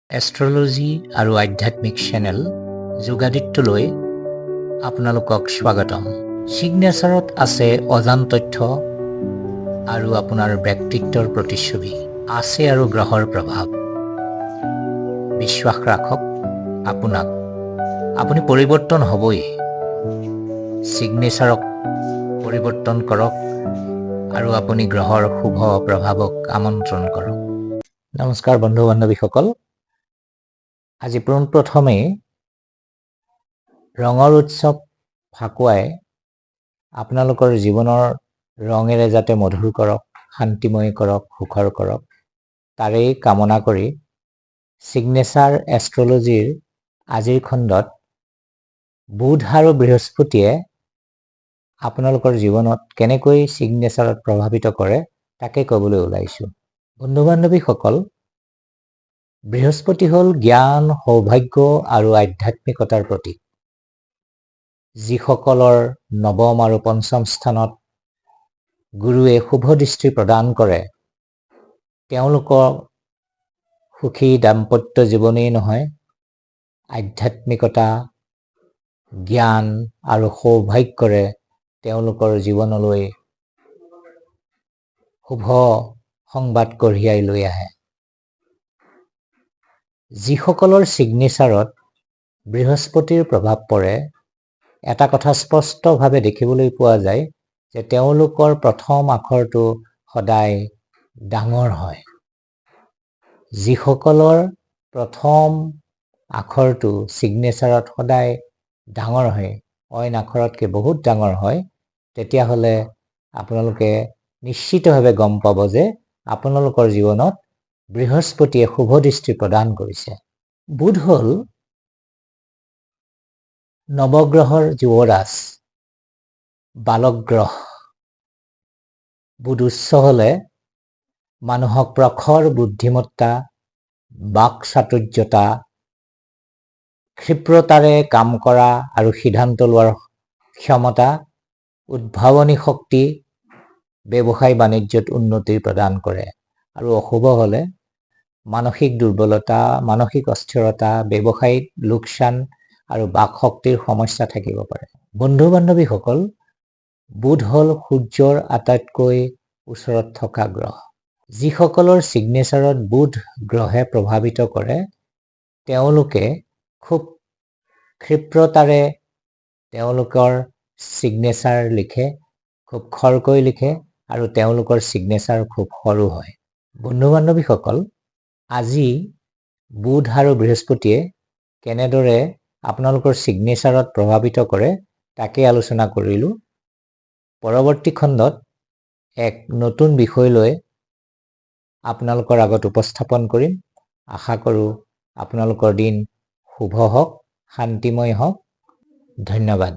Astrology আৰু আধ্যাত্মিক channel যোগাদিত্যলৈ আপোনালোকক স্বাগতম। ছিগনেচাৰত আছে অজান তথ্য আৰু আপোনাৰ ব্যক্তিত্বৰ প্ৰতিচ্ছবি। আছে আৰু গ্ৰহৰ প্ৰভাৱ। বিশ্বাস ৰাখক আপুনি পৰিৱৰ্তন হ'বই। ছিগনেচাৰক পৰিৱৰ্তন কৰক আৰু আপুনি গ্ৰহৰ শুভ প্ৰভাৱক আমন্ত্ৰণ কৰক। নমস্কাৰ বন্ধু বান্ধৱীসকল, আজি পোনপ্ৰথমেই ৰঙৰ উৎসৱ ফাকুৱাই আপোনালোকৰ জীৱনৰ ৰঙেৰে যাতে মধুৰ কৰক, শান্তিময় কৰক, সুখৰ কৰক, তাৰেই কামনা কৰি ছিগনেচাৰ এষ্ট্ৰলজিৰ আজিৰ খণ্ডত বুধ আৰু বৃহস্পতিয়ে আপোনালোকৰ জীৱনত কেনেকৈ ছিগনেচাৰত প্ৰভাৱিত কৰে তাকে ক'বলৈ ওলাইছোঁ। বন্ধু বান্ধৱীসকল, বৃহস্পতি হ'ল জ্ঞান, সৌভাগ্য আৰু আধ্যাত্মিকতাৰ প্ৰতীক। যিসকলৰ নৱম আৰু পঞ্চম স্থানত গুৰুৱে শুভ দৃষ্টি প্ৰদান কৰে, তেওঁলোকৰ সুখী দাম্পত্য জীৱনেই নহয়, আধ্যাত্মিকতা, জ্ঞান আৰু সৌভাগ্যৰে তেওঁলোকৰ জীৱনলৈ শুভ সংবাদ কঢ়িয়াই লৈ আহে। যিসকলৰ ছিগনেচাৰত বৃহস্পতিৰ প্ৰভাৱ পৰে, এটা কথা স্পষ্টভাৱে দেখিবলৈ পোৱা যায় যে তেওঁলোকৰ প্ৰথম আখৰটো সদায় ডাঙৰ হয়। যিসকলৰ প্ৰথম আখৰটো ছিগনেচাৰত সদায় ডাঙৰ হয়, অইন আখৰতকৈ বহুত ডাঙৰ হয়, তেতিয়াহ'লে আপোনালোকে নিশ্চিতভাৱে গম পাব যে আপোনালোকৰ জীৱনত বৃহস্পতিয়ে শুভ দৃষ্টি প্ৰদান কৰিছে। বুধ হ'ল নৱগ্ৰহৰ যুৱৰাজ, বালক গ্ৰহ। বুধ উচ্চ হ'লে মানুহক প্ৰখৰ বুদ্ধিমত্তা, বাকচাতুৰ্যতা, ক্ষিপ্ৰতাৰে কাম কৰা আৰু সিদ্ধান্ত লোৱাৰ ক্ষমতা, উদ্ভাৱনী শক্তি, ব্যৱসায় বাণিজ্যত উন্নতি প্ৰদান কৰে। আৰু অশুভ হ'লে মানসিক দুৰ্বলতা, মানসিক অস্থিৰতা, ব্যৱসায়িক লোকচান আৰু বাকশক্তিৰ সমস্যা থাকিব পাৰে। বন্ধু বান্ধৱীসকল, বুধ হ'ল সূৰ্যৰ আটাইতকৈ ওচৰত থকা গ্ৰহ। যিসকলৰ ছিগনেচাৰত বুধ গ্ৰহে প্ৰভাৱিত কৰে, তেওঁলোকে খুব ক্ষিপ্ৰতাৰে তেওঁলোকৰ ছিগনেচাৰ লিখে, খুব খৰকৈ লিখে আৰু তেওঁলোকৰ ছিগনেচাৰ খুব সৰু হয়। বন্ধু বান্ধৱীসকল, আজি বুধ আৰু বৃহস্পতিয়ে কেনেদৰে আপোনালোকৰ ছিগনেচাৰত প্ৰভাৱিত কৰে তাকে আলোচনা কৰিলোঁ। পৰৱৰ্তী খণ্ডত এক নতুন বিষয় লৈ আপোনালোকৰ আগত উপস্থাপন কৰিম। আশা কৰোঁ আপোনালোকৰ দিন শুভ হওক, শান্তিময় হওক। ধন্যবাদ।